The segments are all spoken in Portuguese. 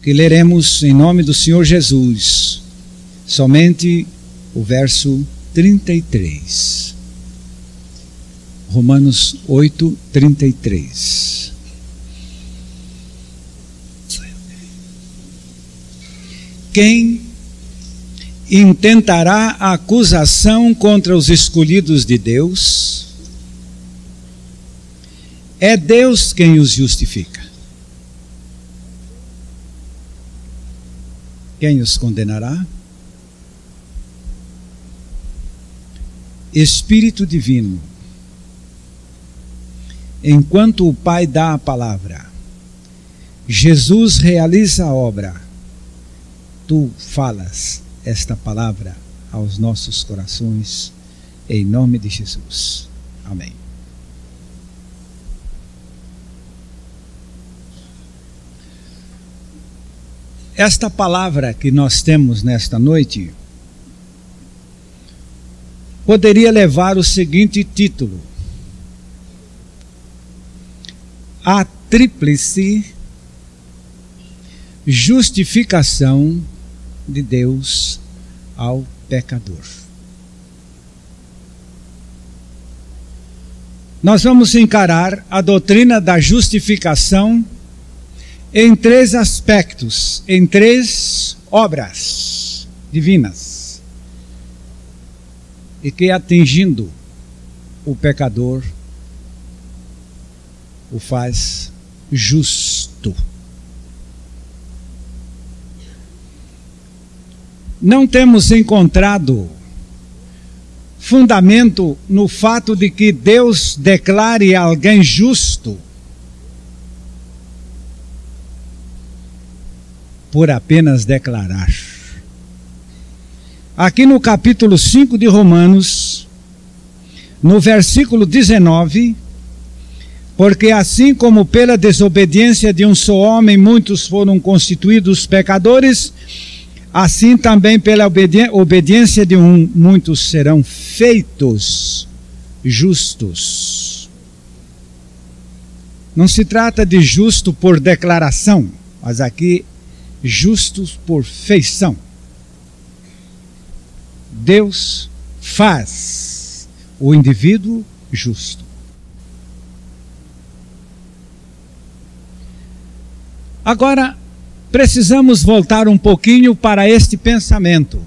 que leremos em nome do Senhor Jesus, somente o verso 33. Romanos 8, 33. Quem intentará a acusação contra os escolhidos de Deus? É Deus quem os justifica. Quem os condenará? Espírito Divino. Enquanto o Pai dá a palavra, Jesus realiza a obra, tu falas esta palavra aos nossos corações, em nome de Jesus. Amém. Esta palavra que nós temos nesta noite poderia levar o seguinte título: a tríplice justificação de Deus ao pecador. Nós vamos encarar a doutrina da justificação em três aspectos, em três obras divinas, e que, atingindo o pecador, o faz justo. Não temos encontrado fundamento no fato de que Deus declare alguém justo por apenas declarar. Aqui no capítulo 5 de Romanos, no versículo 19, porque assim como pela desobediência de um só homem muitos foram constituídos pecadores, assim também pela obediência de um muitos serão feitos justos. Não se trata de justo por declaração, mas aqui justos por feição. Deus faz o indivíduo justo. Agora, precisamos voltar um pouquinho para este pensamento.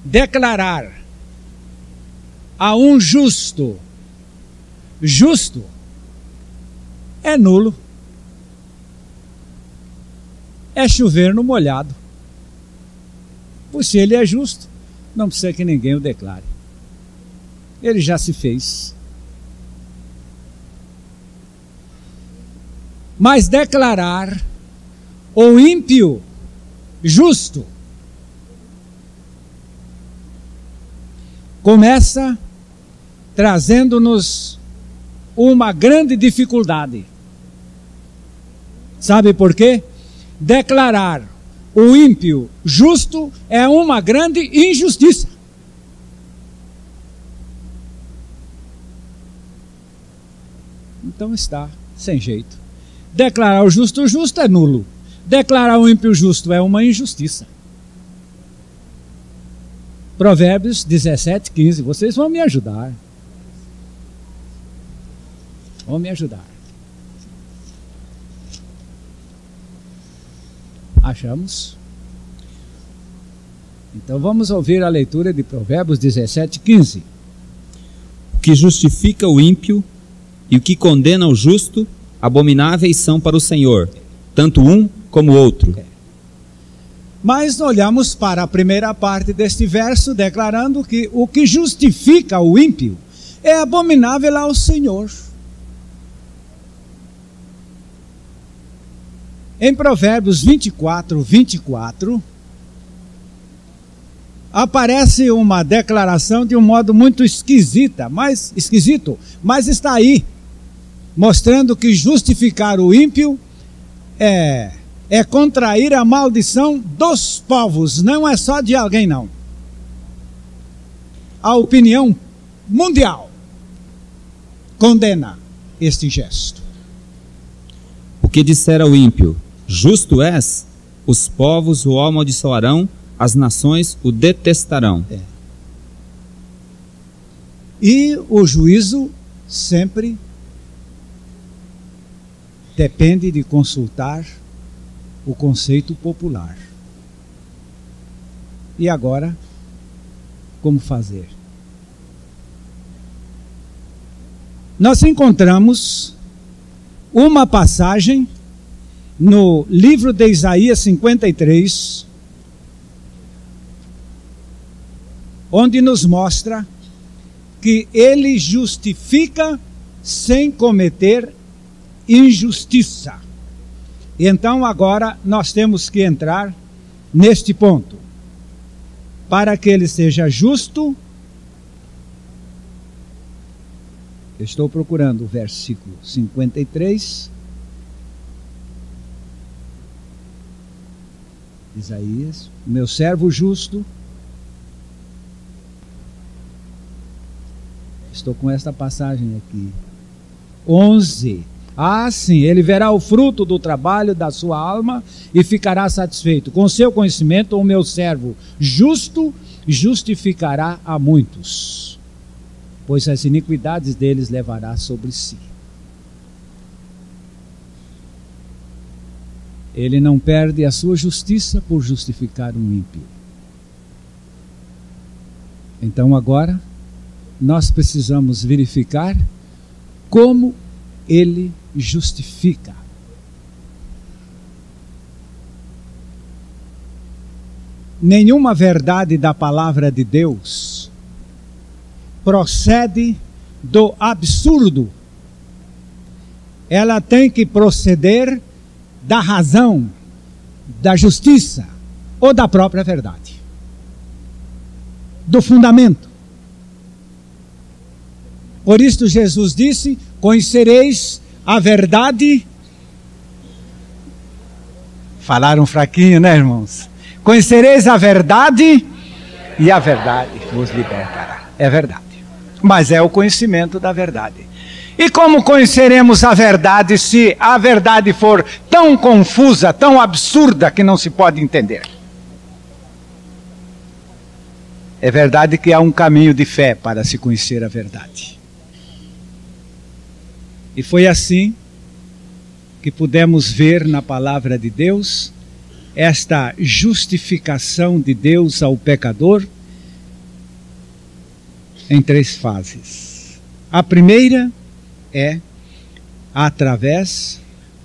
Declarar a um justo, justo, é nulo. É chover no molhado. Pois se ele é justo, não precisa que ninguém o declare. Ele já se fez. Mas declarar o ímpio justo começa trazendo-nos uma grande dificuldade. Sabe por quê? Declarar o ímpio justo é uma grande injustiça. Então está sem jeito. Declarar o justo justo é nulo. Declarar o ímpio justo é uma injustiça. Provérbios 17, 15. Vocês vão me ajudar. Vão me ajudar. Achamos? Então vamos ouvir a leitura de Provérbios 17, 15. O que justifica o ímpio e o que condena o justo, abomináveis são para o Senhor, tanto um como o outro. Mas olhamos para a primeira parte deste verso, declarando que o que justifica o ímpio é abominável ao Senhor. Em Provérbios 24, 24, aparece uma declaração de um modo muito esquisito, mas está aí, mostrando que justificar o ímpio é contrair a maldição dos povos, não é só de alguém não. A opinião mundial condena este gesto. Porque dissera o ímpio: justo és, os povos o amaldiçoarão, as nações o detestarão. E o juízo sempre depende de consultar o conceito popular. E agora, como fazer? Nós encontramos uma passagem no livro de Isaías 53, onde nos mostra que ele justifica sem cometer injustiça. E então agora nós temos que entrar neste ponto. Para que ele seja justo, estou procurando o versículo 53. Isaías, meu servo justo. Estou com esta passagem aqui. 11. Ah, sim, ele verá o fruto do trabalho da sua alma e ficará satisfeito. Com seu conhecimento, o meu servo justo justificará a muitos, pois as iniquidades deles levará sobre si. Ele não perde a sua justiça por justificar um ímpio. Então agora, nós precisamos verificar como ele justifica. Nenhuma verdade da palavra de Deus procede do absurdo. Ela tem que proceder da razão, da justiça ou da própria verdade, do fundamento. Por isso Jesus disse: conhecereis a verdade. Falaram fraquinho, né, irmãos? Conhecereis a verdade e a verdade vos libertará. É verdade. Mas é o conhecimento da verdade. E como conheceremos a verdade se a verdade for tão confusa, tão absurda que não se pode entender? É verdade que há um caminho de fé para se conhecer a verdade. E foi assim que pudemos ver na palavra de Deus esta justificação de Deus ao pecador em 3 fases. A primeira é através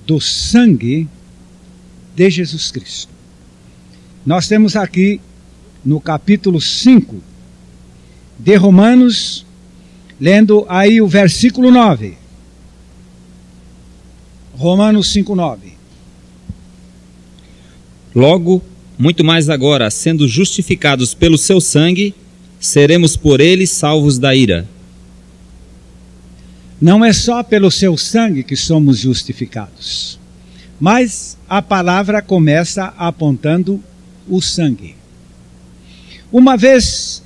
do sangue de Jesus Cristo. Nós temos aqui no capítulo 5 de Romanos, lendo aí o versículo 9. Romanos 5:9. Logo, muito mais agora, sendo justificados pelo seu sangue, seremos por ele salvos da ira. Não é só pelo seu sangue que somos justificados, mas a palavra começa apontando o sangue. Uma vez,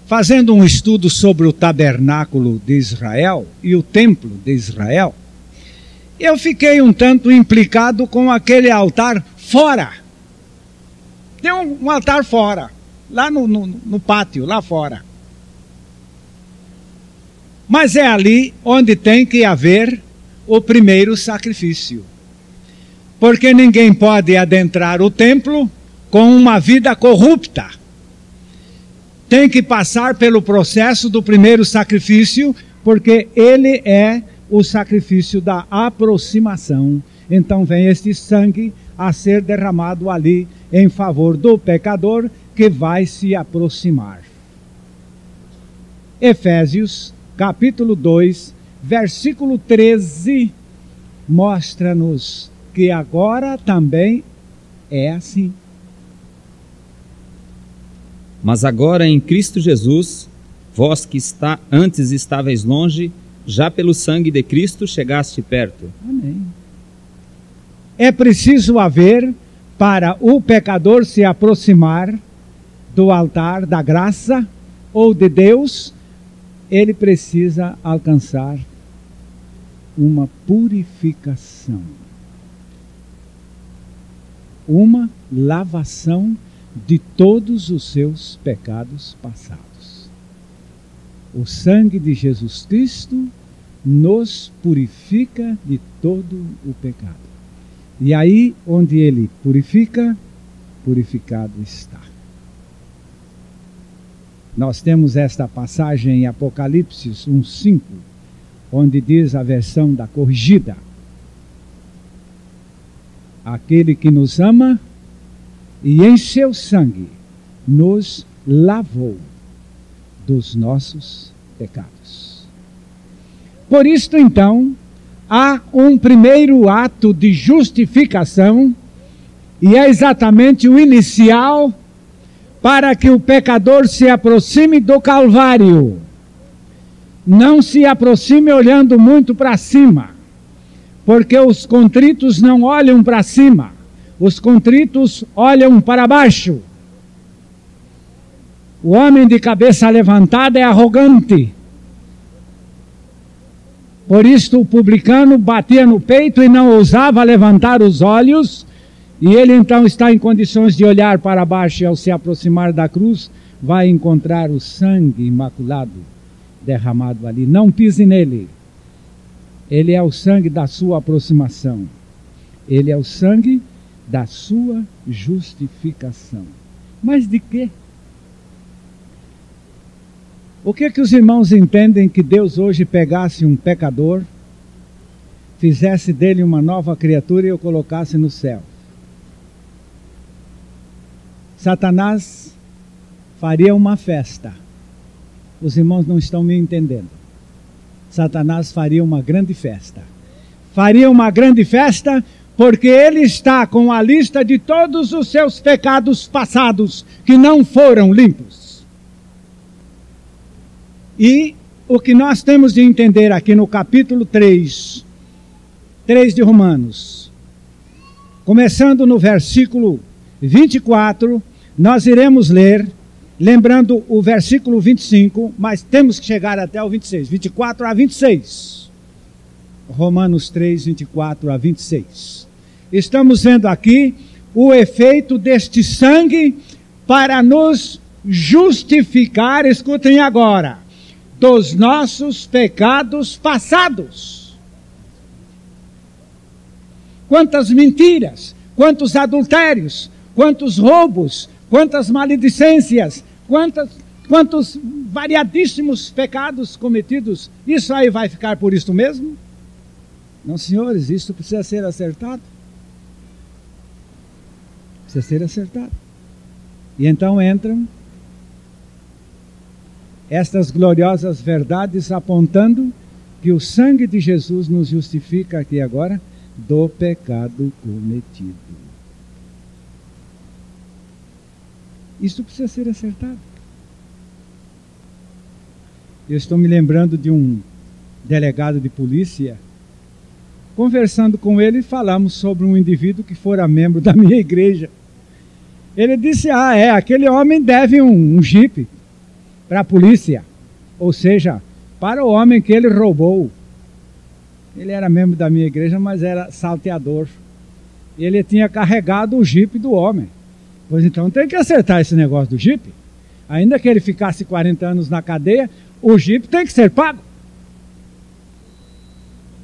fazendo um estudo sobre o tabernáculo de Israel e o templo de Israel, eu fiquei um tanto implicado com aquele altar fora. Tem um altar fora, lá no pátio, lá fora. Mas é ali onde tem que haver o primeiro sacrifício. Porque ninguém pode adentrar o templo com uma vida corrupta. Tem que passar pelo processo do primeiro sacrifício, porque ele é o sacrifício da aproximação. Então vem este sangue a ser derramado ali em favor do pecador que vai se aproximar. Efésios, capítulo 2, versículo 13, mostra-nos que agora também é assim. Mas agora em Cristo Jesus, vós que antes estáveis longe, já pelo sangue de Cristo chegaste perto. Amém. É preciso haver, para o pecador se aproximar do altar da graça ou de Deus, ele precisa alcançar uma purificação. uma lavação de todos os seus pecados passados. O sangue de Jesus Cristo nos purifica de todo o pecado. E aí, onde ele purifica, purificado está. Nós temos esta passagem em Apocalipse 1:5, onde diz a versão da corrigida: aquele que nos ama e em seu sangue nos lavou dos nossos pecados. Por isto, então, há um primeiro ato de justificação, e é exatamente o inicial para que o pecador se aproxime do Calvário. Não se aproxime olhando muito para cima, porque os contritos não olham para cima, os contritos olham para baixo. O homem de cabeça levantada é arrogante. Por isto o publicano batia no peito e não ousava levantar os olhos, e ele então está em condições de olhar para baixo, e ao se aproximar da cruz, vai encontrar o sangue imaculado derramado ali. Não pise nele. Ele é o sangue da sua aproximação. Ele é o sangue da sua justificação. Mas de quê? O que os irmãos entendem que Deus hoje pegasse um pecador, fizesse dele uma nova criatura e o colocasse no céu? Satanás faria uma festa. Os irmãos não estão me entendendo. Satanás faria uma grande festa. Faria uma grande festa porque ele está com a lista de todos os seus pecados passados que não foram limpos. E o que nós temos de entender aqui no capítulo 3 de Romanos, começando no versículo 24, nós iremos ler, lembrando o versículo 25, mas temos que chegar até o 26, 24 a 26. Romanos 3, 24 a 26. Estamos vendo aqui o efeito deste sangue para nos justificar, escutem agora, dos nossos pecados passados. Quantas mentiras, quantos adultérios, quantos roubos, quantas maledicências, quantos variadíssimos pecados cometidos. Isso aí vai ficar por isto mesmo? Não, senhores, isso precisa ser acertado. Precisa ser acertado. E então entram estas gloriosas verdades apontando que o sangue de Jesus nos justifica aqui agora do pecado cometido. Isso precisa ser acertado. Eu estou me lembrando de um delegado de polícia. Conversando com ele, falamos sobre um indivíduo que fora membro da minha igreja. Ele disse, aquele homem deve um jipe para a polícia, ou seja, para o homem que ele roubou. Ele era membro da minha igreja, mas era salteador. Ele tinha carregado o jipe do homem. Pois então tem que acertar esse negócio do jipe. Ainda que ele ficasse 40 anos na cadeia, o jipe tem que ser pago.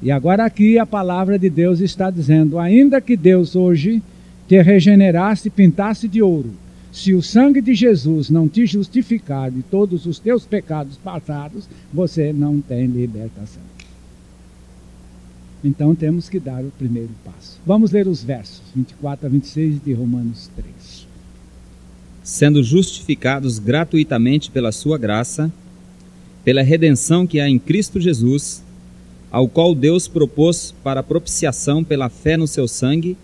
E agora aqui a palavra de Deus está dizendo, ainda que Deus hoje te regenerasse e pintasse de ouro, se o sangue de Jesus não te justificar de todos os teus pecados passados, você não tem libertação. Então temos que dar o primeiro passo. Vamos ler os versos 24 a 26 de Romanos 3. Sendo justificados gratuitamente pela sua graça, pela redenção que há em Cristo Jesus, ao qual Deus propôs para propiciação pela fé no seu sangue,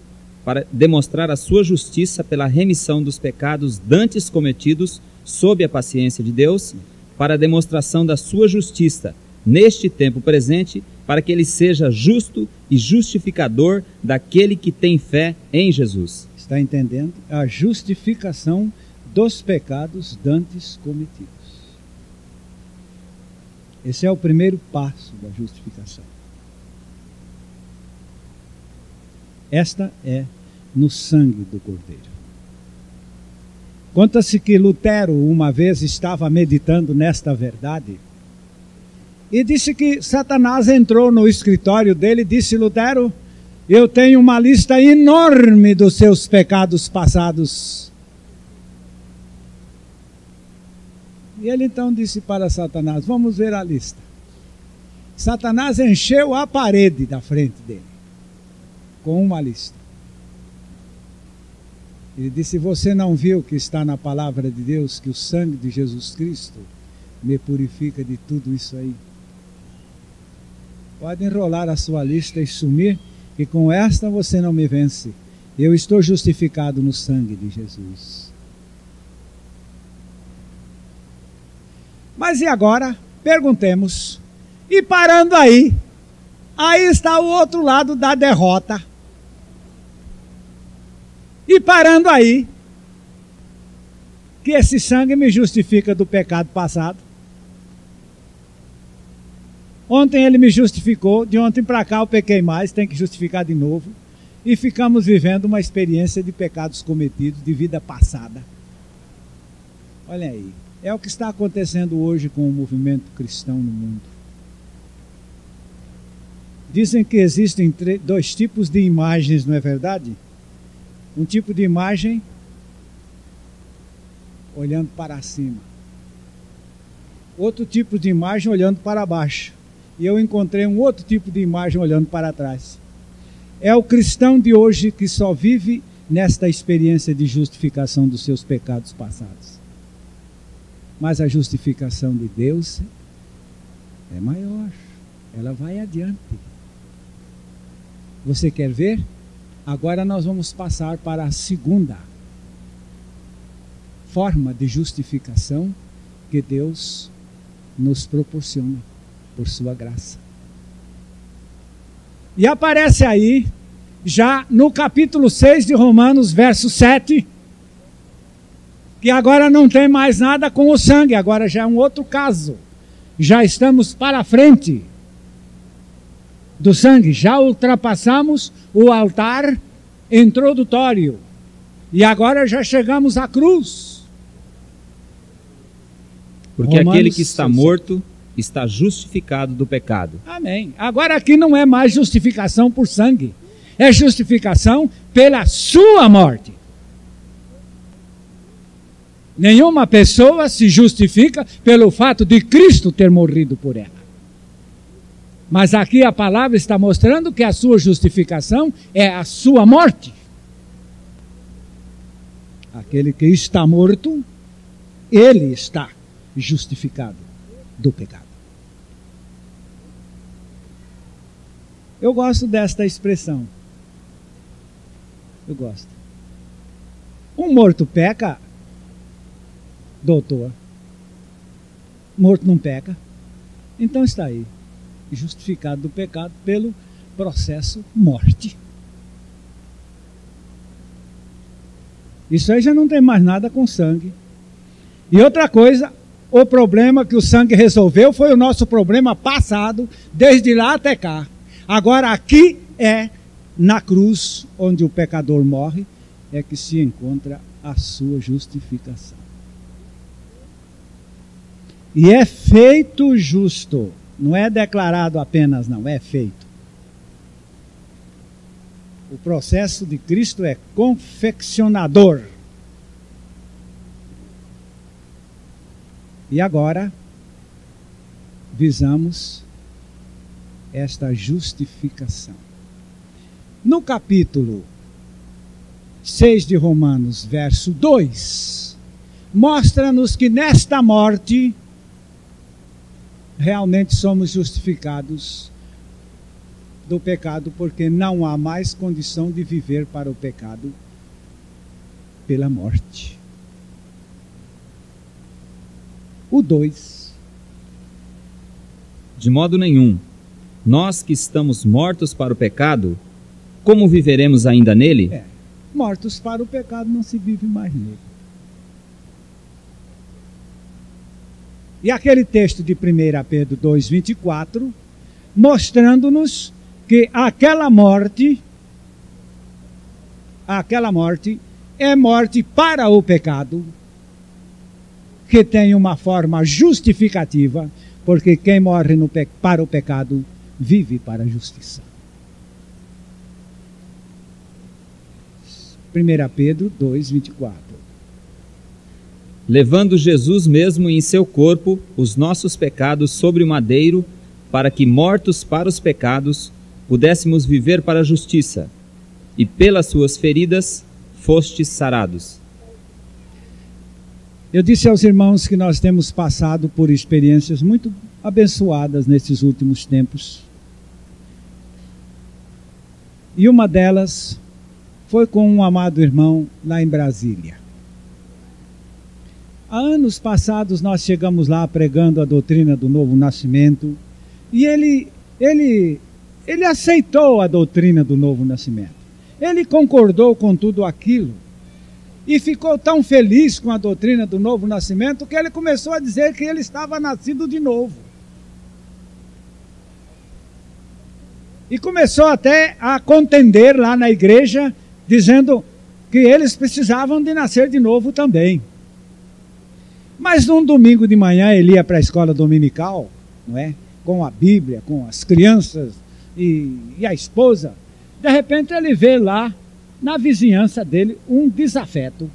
para demonstrar a sua justiça pela remissão dos pecados dantes cometidos sob a paciência de Deus, para a demonstração da sua justiça neste tempo presente, para que ele seja justo e justificador daquele que tem fé em Jesus. Está entendendo? A justificação dos pecados dantes cometidos. Esse é o primeiro passo da justificação. Esta é no sangue do Cordeiro. Conta-se que Lutero uma vez estava meditando nesta verdade e disse que Satanás entrou no escritório dele e disse: Lutero, eu tenho uma lista enorme dos seus pecados passados. E ele então disse para Satanás: vamos ver a lista. Satanás encheu a parede da frente dele com uma lista. Ele disse: você não viu que está na palavra de Deus que o sangue de Jesus Cristo me purifica de tudo isso aí? Pode enrolar a sua lista e sumir, que com esta você não me vence. Eu estou justificado no sangue de Jesus. Mas e agora? Perguntemos. E parando aí está o outro lado da derrota. E parando aí, que esse sangue me justifica do pecado passado. Ontem ele me justificou, de ontem para cá eu pequei mais, tem que justificar de novo. E ficamos vivendo uma experiência de pecados cometidos, de vida passada. Olha aí, é o que está acontecendo hoje com o movimento cristão no mundo. Dizem que existem dois tipos de imagens, não é verdade? Um tipo de imagem olhando para cima. Outro tipo de imagem olhando para baixo. E eu encontrei um outro tipo de imagem olhando para trás. É o cristão de hoje que só vive nesta experiência de justificação dos seus pecados passados. Mas a justificação de Deus é maior. Ela vai adiante. Você quer ver? Agora nós vamos passar para a segunda forma de justificação que Deus nos proporciona por sua graça. E aparece aí, já no capítulo 6 de Romanos, verso 7, que agora não tem mais nada com o sangue, agora já é um outro caso. Já estamos para frente do sangue, já ultrapassamos o altar introdutório e agora já chegamos à cruz. Porque Romanos, aquele que está morto está justificado do pecado. Amém. Agora aqui não é mais justificação por sangue, é justificação pela sua morte. Nenhuma pessoa se justifica pelo fato de Cristo ter morrido por ela. Mas aqui a palavra está mostrando que a sua justificação é a sua morte. Aquele que está morto, ele está justificado do pecado. Eu gosto desta expressão. Eu gosto. Um morto peca, doutor. Morto não peca. Então está aí. Justificado do pecado pelo processo morte. Isso aí já não tem mais nada com sangue. E outra coisa, o problema que o sangue resolveu foi o nosso problema passado, desde lá até cá. Agora aqui é na cruz, onde o pecador morre, é que se encontra a sua justificação. E é feito justo. Não é declarado apenas, não, é feito. O processo de Cristo é confeccionador. E agora, visamos esta justificação. No capítulo 6 de Romanos, verso 2, mostra-nos que nesta morte, realmente somos justificados do pecado, porque não há mais condição de viver para o pecado pela morte. O 2. De modo nenhum, nós que estamos mortos para o pecado, como viveremos ainda nele? Mortos para o pecado não se vive mais nele. E aquele texto de 1 Pedro 2,24, mostrando-nos que aquela morte aquela morte é morte para o pecado, que tem uma forma justificativa, porque quem morre para o pecado vive para a justiça. 1 Pedro 2:24. Levando Jesus mesmo em seu corpo os nossos pecados sobre o madeiro, para que, mortos para os pecados, pudéssemos viver para a justiça, e pelas suas feridas fostes sarados. Eu disse aos irmãos que nós temos passado por experiências muito abençoadas nesses últimos tempos. E uma delas foi com um amado irmão lá em Brasília. Há anos passados nós chegamos lá pregando a doutrina do novo nascimento, e ele aceitou a doutrina do novo nascimento. Ele concordou com tudo aquilo e ficou tão feliz com a doutrina do novo nascimento que ele começou a dizer que ele estava nascido de novo. E começou até a contender lá na igreja, dizendo que eles precisavam de nascer de novo também. Mas num domingo de manhã ele ia para a escola dominical, não é? Com a Bíblia, com as crianças e a esposa. De repente ele vê lá, na vizinhança dele, um desafeto.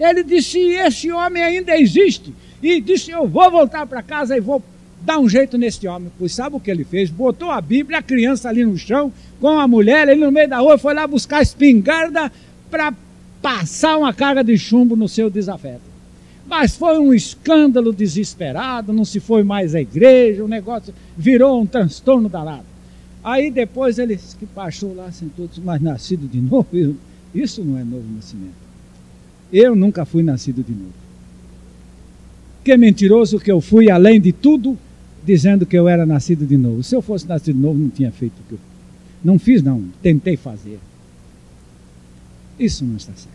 Ele disse: esse homem ainda existe. E disse: eu vou voltar para casa e vou dar um jeito nesse homem. Pois sabe o que ele fez? Botou a Bíblia, a criança ali no chão, com a mulher, ele no meio da rua, foi lá buscar a espingarda para passar uma carga de chumbo no seu desafeto. Mas foi um escândalo desesperado, não se foi mais à igreja, o negócio virou um transtorno danado. Aí depois ele que baixou lá, sentou, disse: mas nascido de novo? Isso não é novo nascimento. Eu nunca fui nascido de novo. Que mentiroso que eu fui, além de tudo, dizendo que eu era nascido de novo. Se eu fosse nascido de novo, não tinha feito o que eu fiz. Não fiz, não. Tentei fazer. Isso não está certo.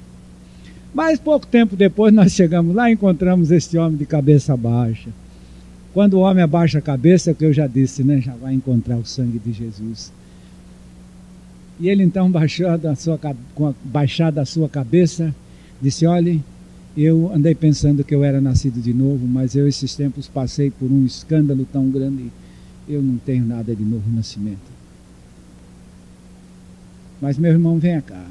Mas pouco tempo depois nós chegamos lá e encontramos esse homem de cabeça baixa. Quando o homem abaixa a cabeça, é o que eu já disse, né? Já vai encontrar o sangue de Jesus. E ele então, baixada a sua cabeça, disse: olhe, eu andei pensando que eu era nascido de novo, mas eu esses tempos passei por um escândalo tão grande, eu não tenho nada de novo nascimento. Mas meu irmão, venha cá.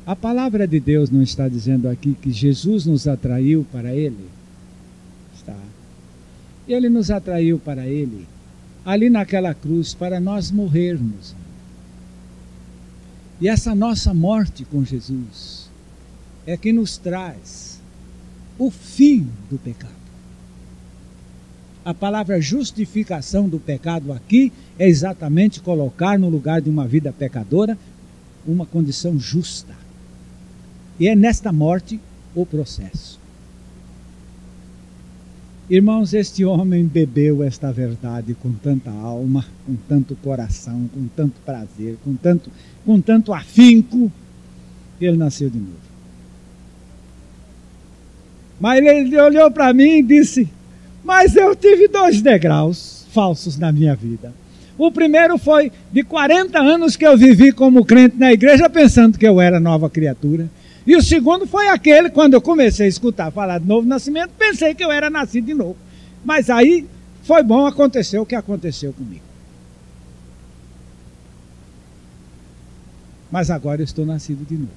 A palavra de Deus não está dizendo aqui que Jesus nos atraiu para Ele? Está. Ele nos atraiu para Ele, ali naquela cruz, para nós morrermos. E essa nossa morte com Jesus é que nos traz o fim do pecado. A palavra justificação do pecado aqui é exatamente colocar no lugar de uma vida pecadora uma condição justa. E é nesta morte o processo. Irmãos, este homem bebeu esta verdade com tanta alma, com tanto coração, com tanto prazer, com tanto afinco, que ele nasceu de novo. Mas ele olhou para mim e disse: mas eu tive 2 degraus falsos na minha vida. O primeiro foi de 40 anos que eu vivi como crente na igreja, pensando que eu era nova criatura. E o segundo foi aquele, quando eu comecei a escutar falar de novo nascimento, pensei que eu era nascido de novo. Mas aí foi bom, aconteceu o que aconteceu comigo. Mas agora eu estou nascido de novo.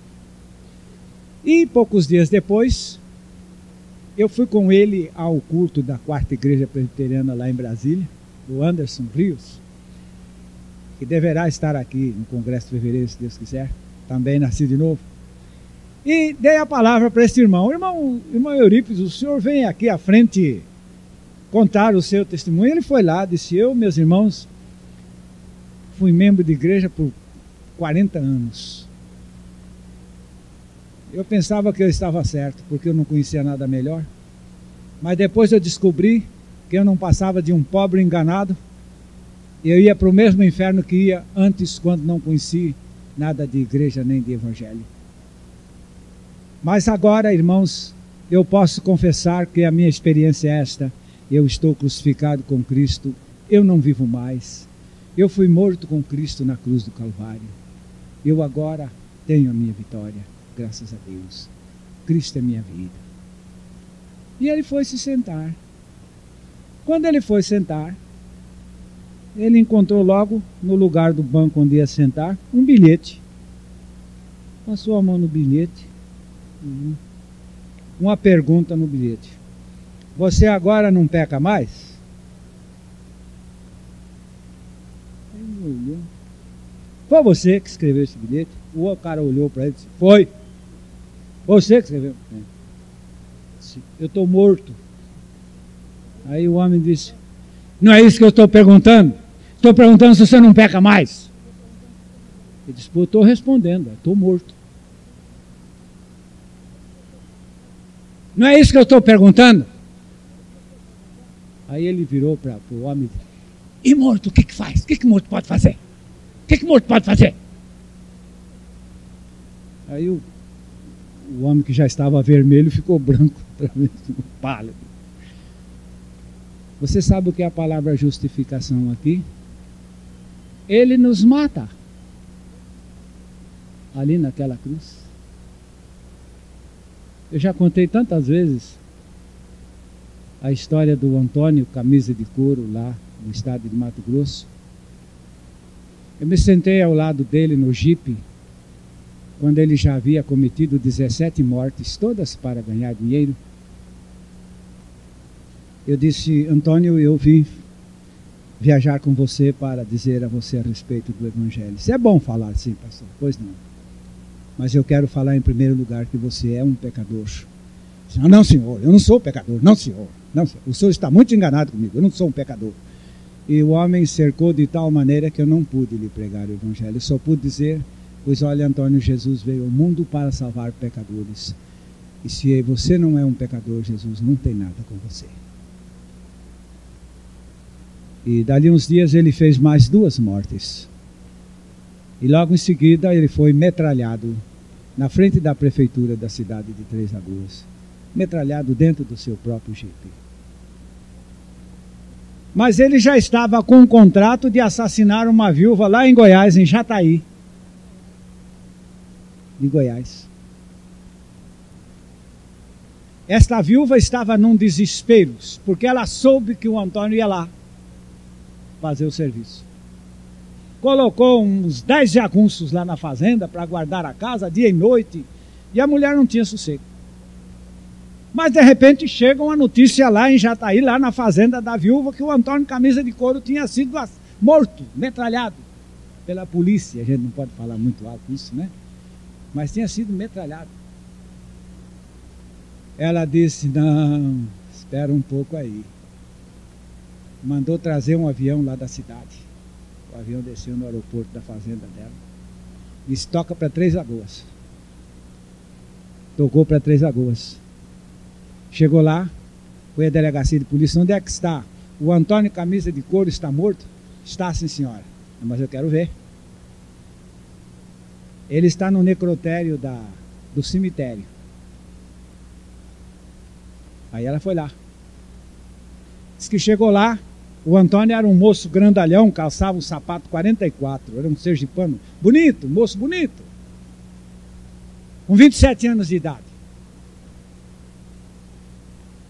E poucos dias depois, eu fui com ele ao culto da 4ª Igreja Presbiteriana lá em Brasília, do Anderson Rios, que deverá estar aqui no Congresso de Fevereiro, se Deus quiser, também nascido de novo. E dei a palavra para esse irmão: irmão Eurípides, o senhor vem aqui à frente contar o seu testemunho. Ele foi lá, disse: eu, meus irmãos, fui membro de igreja por 40 anos. Eu pensava que eu estava certo, porque eu não conhecia nada melhor. Mas depois eu descobri que eu não passava de um pobre enganado. Eu ia para o mesmo inferno que ia antes, quando não conhecia nada de igreja nem de evangelho. Mas agora, irmãos, eu posso confessar que a minha experiência é esta: eu estou crucificado com Cristo, eu não vivo mais. Eu fui morto com Cristo na cruz do Calvário. Eu agora tenho a minha vitória, graças a Deus. Cristo é minha vida. E ele foi se sentar. Quando ele foi sentar, ele encontrou logo no lugar do banco onde ia sentar um bilhete. Passou a mão no bilhete. Uma pergunta no bilhete: você agora não peca mais? Ele olhou. Foi você que escreveu esse bilhete? O cara olhou para ele e disse: foi. Você que escreveu? Eu estou morto. Aí o homem disse: não é isso que eu estou perguntando. Estou perguntando se você não peca mais. Ele disse: pô, eu estou respondendo, estou morto. Não é isso que eu estou perguntando? Aí ele virou para o homem e disse: e morto, o que que faz? O que que morto pode fazer? O que que morto pode fazer? Aí o homem, que já estava vermelho, ficou branco, pálido. Você sabe o que é a palavra justificação aqui? Ele nos mata ali naquela cruz. Eu já contei tantas vezes a história do Antônio, camisa de couro, lá no estado de Mato Grosso. Eu me sentei ao lado dele no jipe, quando ele já havia cometido 17 mortes, todas para ganhar dinheiro. Eu disse: Antônio, eu vim viajar com você para dizer a você a respeito do Evangelho. Isso é bom falar assim, pastor? Pois não. Mas eu quero falar em primeiro lugar que você é um pecador. Não, não, senhor, eu não sou pecador. Não, senhor. Não, senhor. O senhor está muito enganado comigo. Eu não sou um pecador. E o homem cercou de tal maneira que eu não pude lhe pregar o Evangelho. Eu só pude dizer: pois olha, Antônio, Jesus veio ao mundo para salvar pecadores. E se você não é um pecador, Jesus não tem nada com você. E dali uns dias ele fez mais 2 mortes. E logo em seguida ele foi metralhado na frente da prefeitura da cidade de Três Lagoas. Metralhado dentro do seu próprio jipe. Mas ele já estava com um contrato de assassinar uma viúva lá em Goiás, em Jataí. De Goiás. Esta viúva estava num desespero, porque ela soube que o Antônio ia lá fazer o serviço. Colocou uns 10 jagunços lá na fazenda para guardar a casa dia e noite, e a mulher não tinha sossego. Mas de repente chega uma notícia lá em Jataí, lá na fazenda da viúva, que o Antônio Camisa de Couro tinha sido morto, metralhado pela polícia. A gente não pode falar muito alto isso, né? Mas tinha sido metralhado. Ela disse: não, espera um pouco aí. Mandou trazer um avião lá da cidade. O avião desceu no aeroporto da fazenda dela. Disse: toca para Três Lagoas. Tocou para Três Lagoas. Chegou lá, foi à delegacia de polícia. Onde é que está? O Antônio Camisa de Couro está morto? Está, sim, senhora. Mas eu quero ver. Ele está no necrotério do cemitério. Aí ela foi lá. Diz que chegou lá. O Antônio era um moço grandalhão, calçava um sapato 44, era um sergipano bonito, moço bonito, com 27 anos de idade.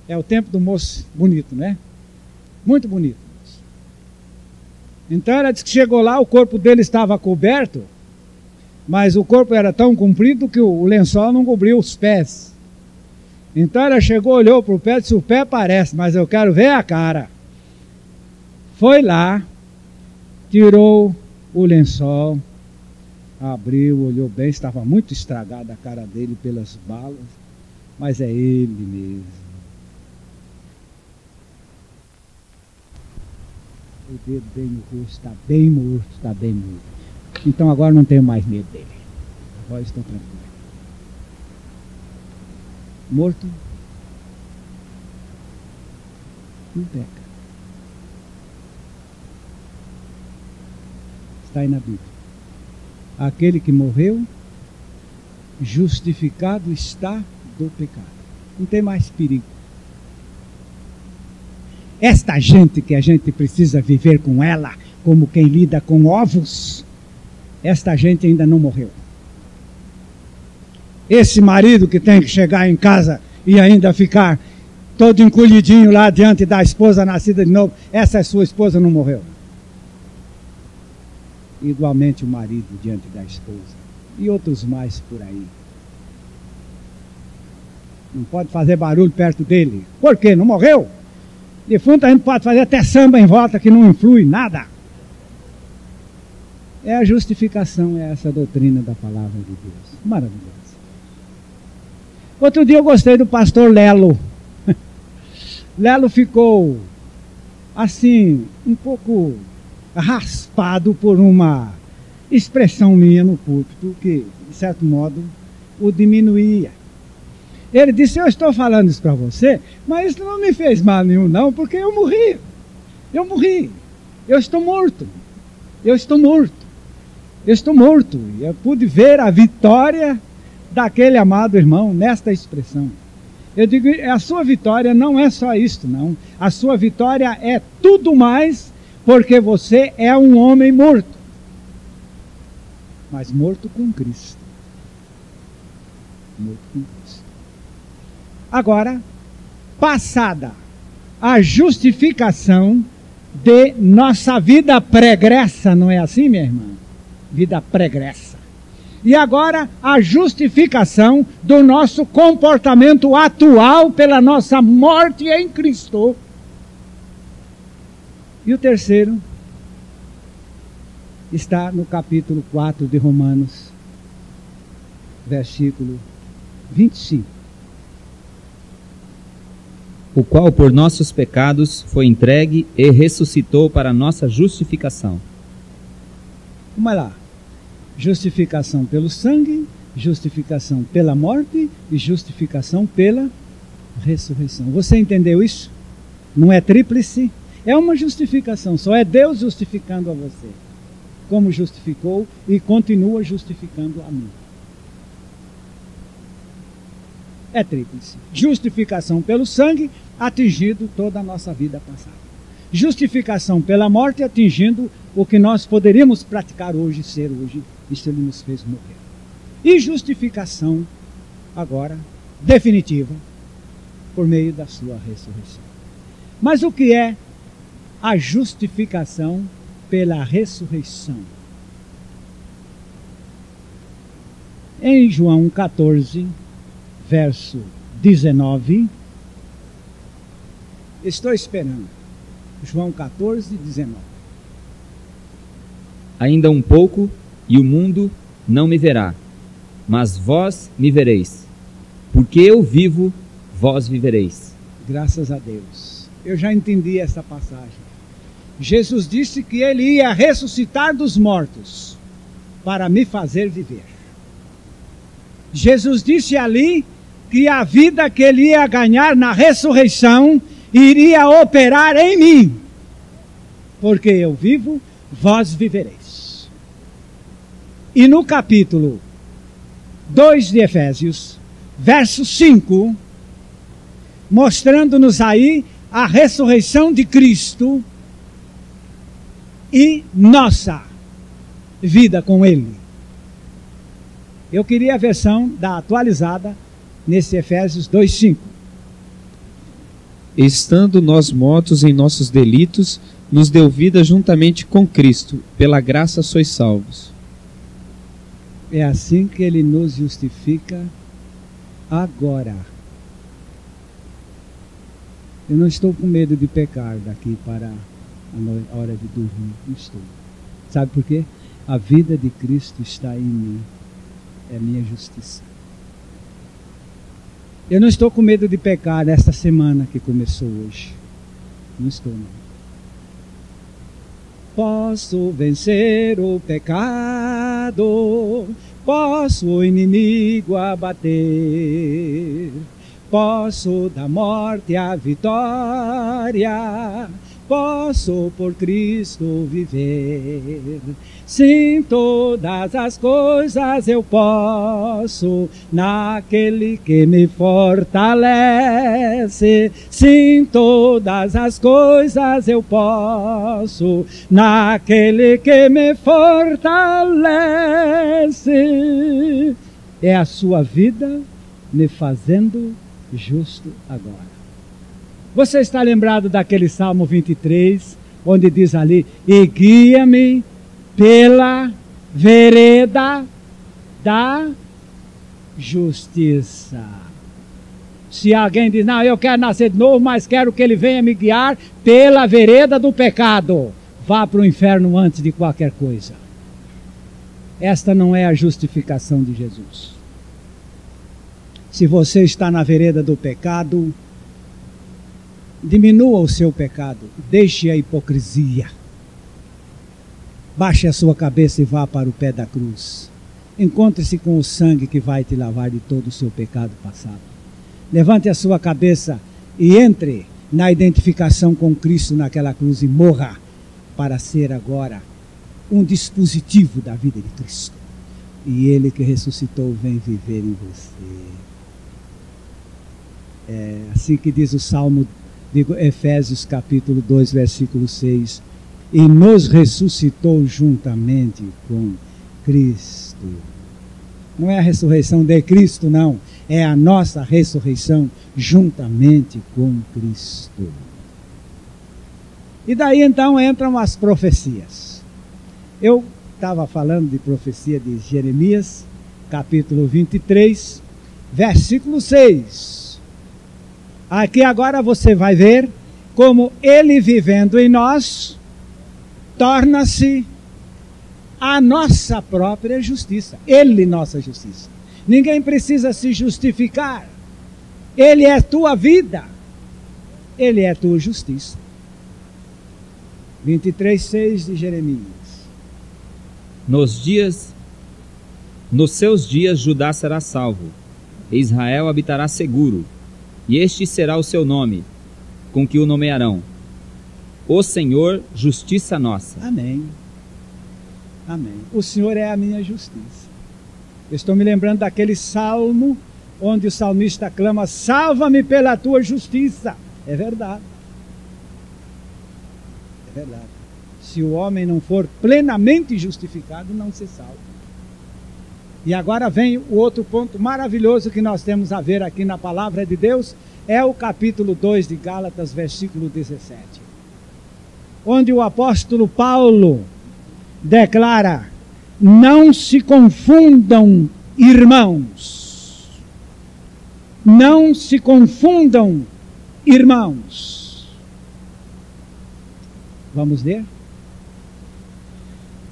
É o tempo do moço bonito, né? Muito bonito. Então ela disse que chegou lá, o corpo dele estava coberto, mas o corpo era tão comprido que o lençol não cobriu os pés. Então ela chegou, olhou para o pé e disse: o pé parece, mas eu quero ver a cara. Foi lá, tirou o lençol, abriu, olhou bem, estava muito estragada a cara dele pelas balas, mas é ele mesmo. O dedo bem no rosto, está bem morto, está bem morto. Então agora não tenho mais medo dele. Agora estou tranquilo. Morto não peca. Está aí na Bíblia. Aquele que morreu, justificado está do pecado. Não tem mais perigo. Esta gente que a gente precisa viver com ela, como quem lida com ovos, esta gente ainda não morreu. Esse marido que tem que chegar em casa e ainda ficar todo encolhidinho lá diante da esposa nascida de novo, essa sua esposa não morreu. Igualmente o marido diante da esposa. E outros mais por aí. Não pode fazer barulho perto dele. Por quê? Não morreu? Defunto a gente pode fazer até samba em volta que não influi nada. É a justificação, é essa doutrina da palavra de Deus. Maravilhosa. Outro dia eu gostei do pastor Lelo. Lelo ficou assim, um pouco raspado por uma expressão minha no púlpito que, de certo modo, o diminuía. Ele disse: eu estou falando isso para você, mas isso não me fez mal nenhum não, porque eu morri. Eu morri. Eu estou morto. Eu estou morto. Eu estou morto. E eu pude ver a vitória daquele amado irmão nesta expressão. Eu digo, a sua vitória não é só isto, não. A sua vitória é tudo mais, porque você é um homem morto. Mas morto com Cristo. Morto com Cristo. Agora, passada a justificação de nossa vida pregressa, não é assim, minha irmã? Vida pregressa. E agora a justificação do nosso comportamento atual pela nossa morte em Cristo. E o terceiro está no capítulo 4 de Romanos, versículo 25. O qual por nossos pecados foi entregue e ressuscitou para nossa justificação. Vamos lá. Justificação pelo sangue, justificação pela morte e justificação pela ressurreição. Você entendeu isso? Não é tríplice? É uma justificação, só é Deus justificando a você. Como justificou e continua justificando a mim. É tríplice. Justificação pelo sangue, atingindo toda a nossa vida passada. Justificação pela morte, atingindo o que nós poderíamos praticar hoje, ser hoje, isso Ele nos fez morrer. E justificação, agora, definitiva, por meio da sua ressurreição. Mas o que é a justificação pela ressurreição? Em João 14, verso 19, estou esperando. João 14, 19. Ainda um pouco, e o mundo não me verá, mas vós me vereis. Porque eu vivo, vós vivereis. Graças a Deus. Eu já entendi essa passagem. Jesus disse que Ele ia ressuscitar dos mortos para me fazer viver. Jesus disse ali que a vida que Ele ia ganhar na ressurreição iria operar em mim. Porque eu vivo, vós vivereis. E no capítulo 2 de Efésios, verso 5, mostrando-nos aí a ressurreição de Cristo e nossa vida com Ele. Eu queria a versão da atualizada nesse Efésios 2:5. Estando nós mortos em nossos delitos, nos deu vida juntamente com Cristo, pela graça sois salvos. É assim que Ele nos justifica agora. Eu não estou com medo de pecar daqui para a hora de dormir. Não estou. Sabe por quê? A vida de Cristo está em mim. É a minha justiça. Eu não estou com medo de pecar nesta semana que começou hoje. Não estou, não. Posso vencer o pecado, posso o inimigo abater, posso da morte a vitória, posso por Cristo viver. Sim, todas as coisas eu posso naquele que me fortalece. Sim, todas as coisas eu posso naquele que me fortalece. é a sua vida me fazendo justo agora. Você está lembrado daquele Salmo 23, onde diz ali: e guia-me pela vereda da justiça. Se alguém diz: não, eu quero nascer de novo, mas quero que ele venha me guiar pela vereda do pecado, vá para o inferno antes de qualquer coisa. Esta não é a justificação de Jesus. Se você está na vereda do pecado, diminua o seu pecado, deixe a hipocrisia, baixe a sua cabeça e vá para o pé da cruz. Encontre-se com o sangue que vai te lavar de todo o seu pecado passado. Levante a sua cabeça e entre na identificação com Cristo naquela cruz e morra para ser agora um dispositivo da vida de Cristo. E Ele que ressuscitou vem viver em você. É assim que diz o Salmo de Efésios capítulo 2, versículo 6. E nos ressuscitou juntamente com Cristo. Não é a ressurreição de Cristo, não. É a nossa ressurreição juntamente com Cristo. E daí então entram as profecias. Eu estava falando de profecia de Jeremias, capítulo 23, versículo 6. Aqui agora você vai ver como Ele vivendo em nós torna-se a nossa própria justiça. Ele, nossa justiça. Ninguém precisa se justificar. Ele é tua vida. Ele é tua justiça. 23:6 de Jeremias. Nos seus dias Judá será salvo, e Israel habitará seguro, e este será o seu nome, com que o nomearão: o Senhor, justiça nossa. Amém. Amém. O Senhor é a minha justiça. Eu estou me lembrando daquele salmo onde o salmista clama: salva-me pela tua justiça. É verdade. É verdade. Se o homem não for plenamente justificado, não se salva. E agora vem o outro ponto maravilhoso que nós temos a ver aqui na palavra de Deus, é o capítulo 2 de Gálatas, versículo 17. Onde o apóstolo Paulo declara: não se confundam, irmãos. Não se confundam, irmãos. Vamos ler?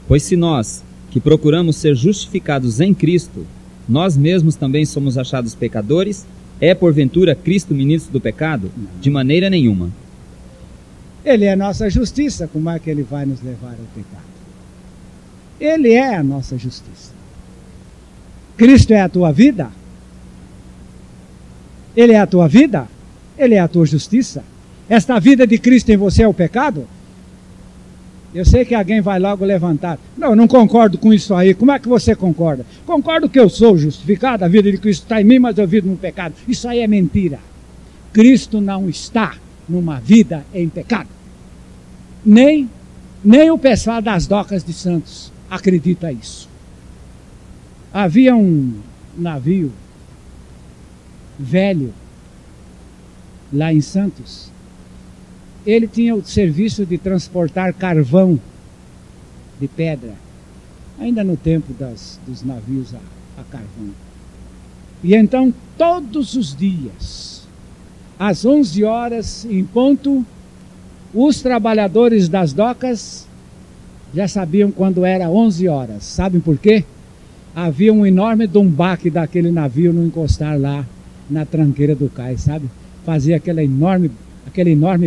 Pois se nós, que procuramos ser justificados em Cristo, nós mesmos também somos achados pecadores, é porventura Cristo ministro do pecado? Não. De maneira nenhuma. Ele é nossa justiça, como é que ele vai nos levar ao pecado? Ele é a nossa justiça. Cristo é a tua vida? Ele é a tua vida? Ele é a tua justiça? Esta vida de Cristo em você é o pecado? Eu sei que alguém vai logo levantar: não, eu não concordo com isso aí. Como é que você concorda? Concordo que eu sou justificado, a vida de Cristo está em mim, mas eu vivo no pecado. Isso aí é mentira. Cristo não está numa vida em pecado. Nem o pessoal das docas de Santos acredita isso. Havia um navio velho lá em Santos. Ele tinha o serviço de transportar carvão de pedra, ainda no tempo dos navios a carvão. E então, todos os dias, às 11 horas em ponto, os trabalhadores das docas já sabiam quando era 11 horas. Sabem por quê? Havia um enorme dumbaque daquele navio no encostar lá na tranqueira do cais, sabe? Fazia aquele enorme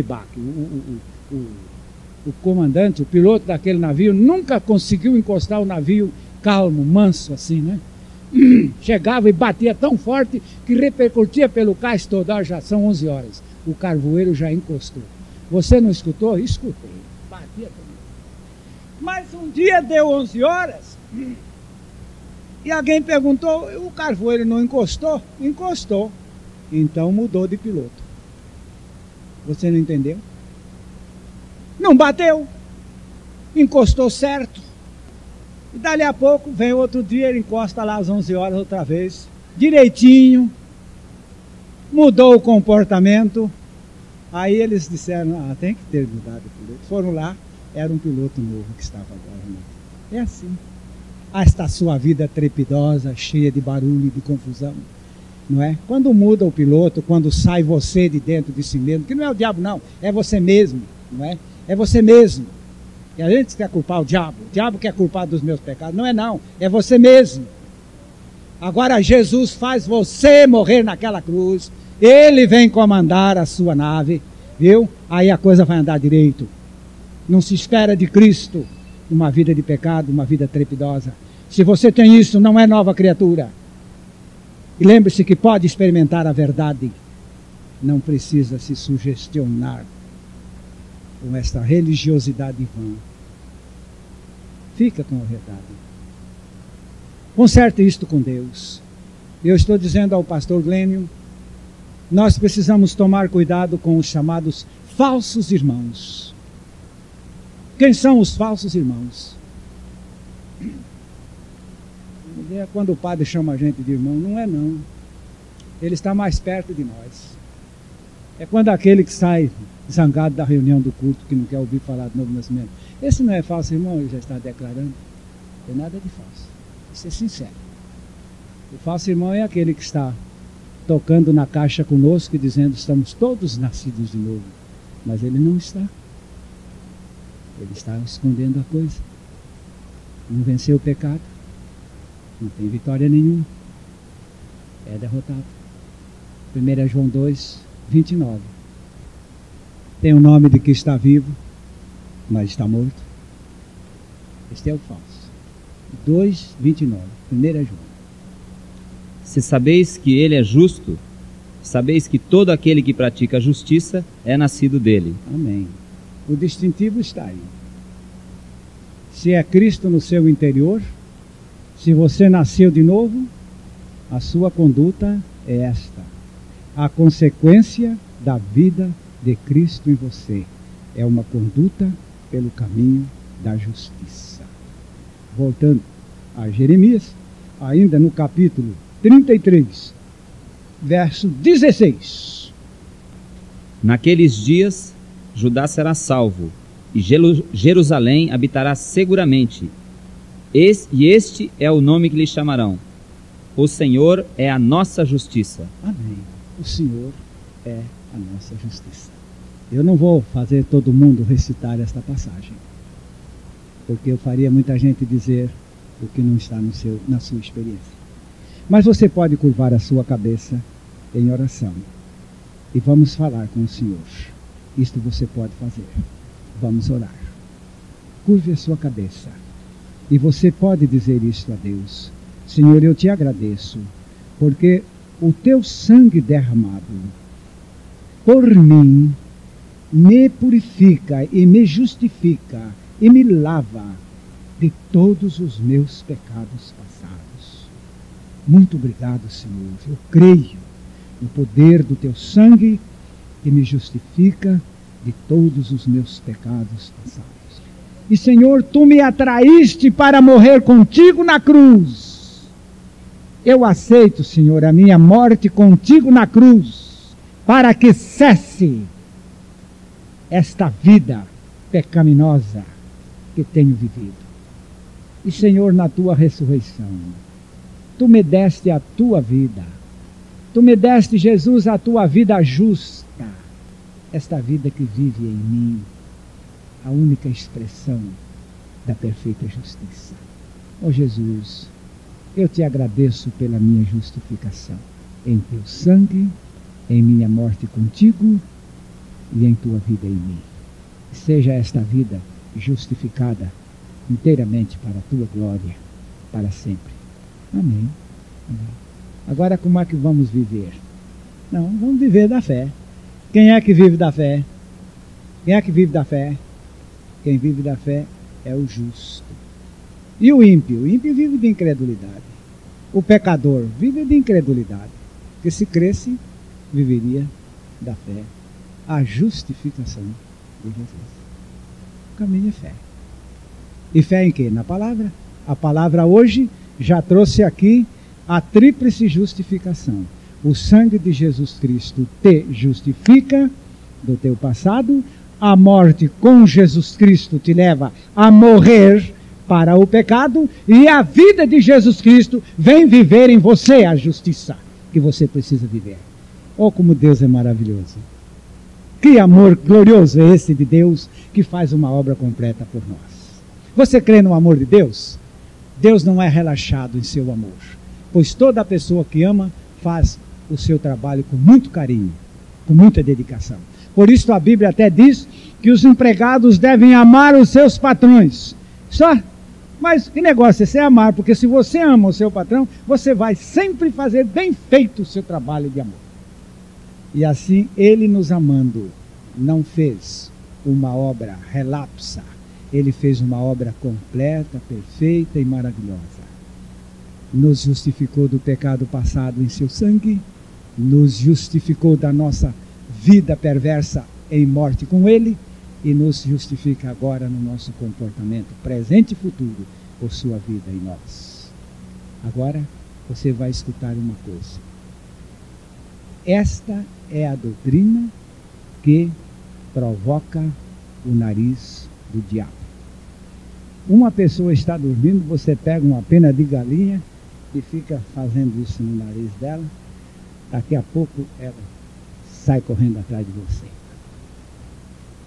baque. O comandante, o piloto daquele navio, nunca conseguiu encostar o navio calmo, manso assim, né? Chegava e batia tão forte que repercutia pelo cais todo. Já são 11 horas. O carvoeiro já encostou. Você não escutou? Escutei. Batia também. Mas um dia deu 11 horas e alguém perguntou: o carvoeiro não encostou? Encostou. Então mudou de piloto. Você não entendeu? Não bateu. Encostou certo. E dali a pouco, vem outro dia, ele encosta lá às 11 horas outra vez, direitinho, mudou o comportamento. Aí eles disseram, tem que ter mudado o piloto. Foram lá, era um piloto novo que estava agora. Né? É assim. Esta sua vida trepidosa, cheia de barulho e de confusão. Não é? Quando muda o piloto, quando sai você de dentro de si mesmo, que não é o diabo não, é você mesmo, não é? É você mesmo. E a gente quer culpar o diabo quer culpar dos meus pecados. Não é não, é você mesmo. Agora Jesus faz você morrer naquela cruz, ele vem comandar a sua nave, viu? Aí a coisa vai andar direito. Não se espera de Cristo uma vida de pecado, uma vida trepidosa. Se você tem isso, não é nova criatura. E lembre-se que pode experimentar a verdade. Não precisa se sugestionar com esta religiosidade vã. Fica com a verdade. Conserte isto com Deus. Eu estou dizendo ao pastor Glênio, nós precisamos tomar cuidado com os chamados falsos irmãos. Quem são os falsos irmãos? É quando o padre chama a gente de irmão, não é não. Ele está mais perto de nós. É quando aquele que sai zangado da reunião do culto, que não quer ouvir falar do novo nascimento. Esse não é falso irmão, ele já está declarando. Não tem nada de falso. Isso é sincero. O falso irmão é aquele que está tocando na caixa conosco e dizendo estamos todos nascidos de novo. Mas ele não está. Ele está escondendo a coisa. Não venceu o pecado. Não tem vitória nenhuma. É derrotado. 1 João 2, 29. Tem o nome de que está vivo, mas está morto. Este é o falso. 2, 29. 1 João. Se sabeis que ele é justo, sabeis que todo aquele que pratica a justiça é nascido dele. Amém. O distintivo está aí. Se é Cristo no seu interior, se você nasceu de novo, a sua conduta é esta. A consequência da vida de Cristo em você é uma conduta pelo caminho da justiça. Voltando a Jeremias, ainda no capítulo 33, verso 16. Naqueles dias, Judá será salvo, e Jerusalém habitará seguramente. E este é o nome que lhe chamarão: o Senhor é a nossa justiça. Amém. O Senhor é a nossa justiça. Eu não vou fazer todo mundo recitar esta passagem, porque eu faria muita gente dizer o que não está na sua experiência. Mas você pode curvar a sua cabeça em oração e vamos falar com o Senhor. Isto você pode fazer. Vamos orar. Curve a sua cabeça e você pode dizer isto a Deus: Senhor, eu te agradeço, porque o teu sangue derramado por mim me purifica e me justifica e me lava de todos os meus pecados passados. Muito obrigado, Senhor. Eu creio no poder do teu sangue que me justifica de todos os meus pecados passados. E, Senhor, tu me atraíste para morrer contigo na cruz. Eu aceito, Senhor, a minha morte contigo na cruz, para que cesse esta vida pecaminosa que tenho vivido. E, Senhor, na tua ressurreição, tu me deste a tua vida. Tu me deste, Jesus, a tua vida justa. Esta vida que vive em mim, a única expressão da perfeita justiça. Ó Jesus, eu te agradeço pela minha justificação, em teu sangue, em minha morte contigo e em tua vida em mim. Seja esta vida justificada inteiramente para a tua glória, para sempre. Amém. Amém. Agora como é que vamos viver? Não, vamos viver da fé. Quem é que vive da fé? Quem é que vive da fé? Quem vive da fé é o justo. E o ímpio? O ímpio vive de incredulidade. O pecador vive de incredulidade. Porque se cresce, viveria da fé. A justificação de Jesus. O caminho é fé. E fé em quê? Na palavra? A palavra hoje já trouxe aqui a tríplice justificação. O sangue de Jesus Cristo te justifica do teu passado, a morte com Jesus Cristo te leva a morrer para o pecado, e a vida de Jesus Cristo vem viver em você a justiça que você precisa viver. Oh, como Deus é maravilhoso! Que amor glorioso é esse de Deus que faz uma obra completa por nós. Você crê no amor de Deus? Deus não é relaxado em seu amor, pois toda pessoa que ama faz o seu trabalho com muito carinho, com muita dedicação. Por isso a Bíblia até diz que os empregados devem amar os seus patrões. Só, mas que negócio é você amar? Porque se você ama o seu patrão, você vai sempre fazer bem feito o seu trabalho de amor. E assim, ele nos amando, não fez uma obra relapsa. Ele fez uma obra completa, perfeita e maravilhosa. Nos justificou do pecado passado em seu sangue, nos justificou da nossa vida perversa em morte com ele, e nos justifica agora no nosso comportamento presente e futuro por sua vida em nós. Agora você vai escutar uma coisa. Esta é a doutrina que provoca o nariz do diabo. Uma pessoa está dormindo, você pega uma pena de galinha e fica fazendo isso no nariz dela. Daqui a pouco ela sai correndo atrás de você.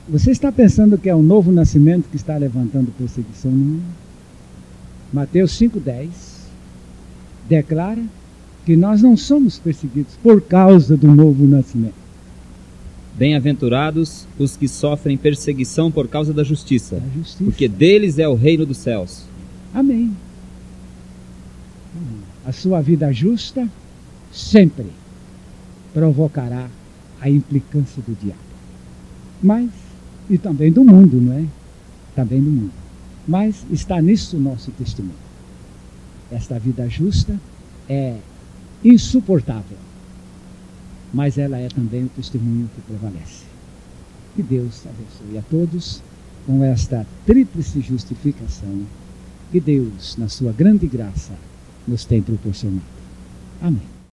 Você está pensando que é um novo nascimento que está levantando perseguição no mundo? Mateus 5,10 declara que nós não somos perseguidos por causa do novo nascimento. Bem-aventurados os que sofrem perseguição por causa da justiça, porque deles é o reino dos céus. Amém. A sua vida justa sempre provocará a implicância do diabo. Mas, e também do mundo, não é? Também do mundo. Mas está nisso o nosso testemunho. Esta vida justa é insuportável, mas ela é também o testemunho que prevalece. Que Deus abençoe a todos com esta tríplice justificação que Deus, na sua grande graça, nos tem proporcionado. Amém.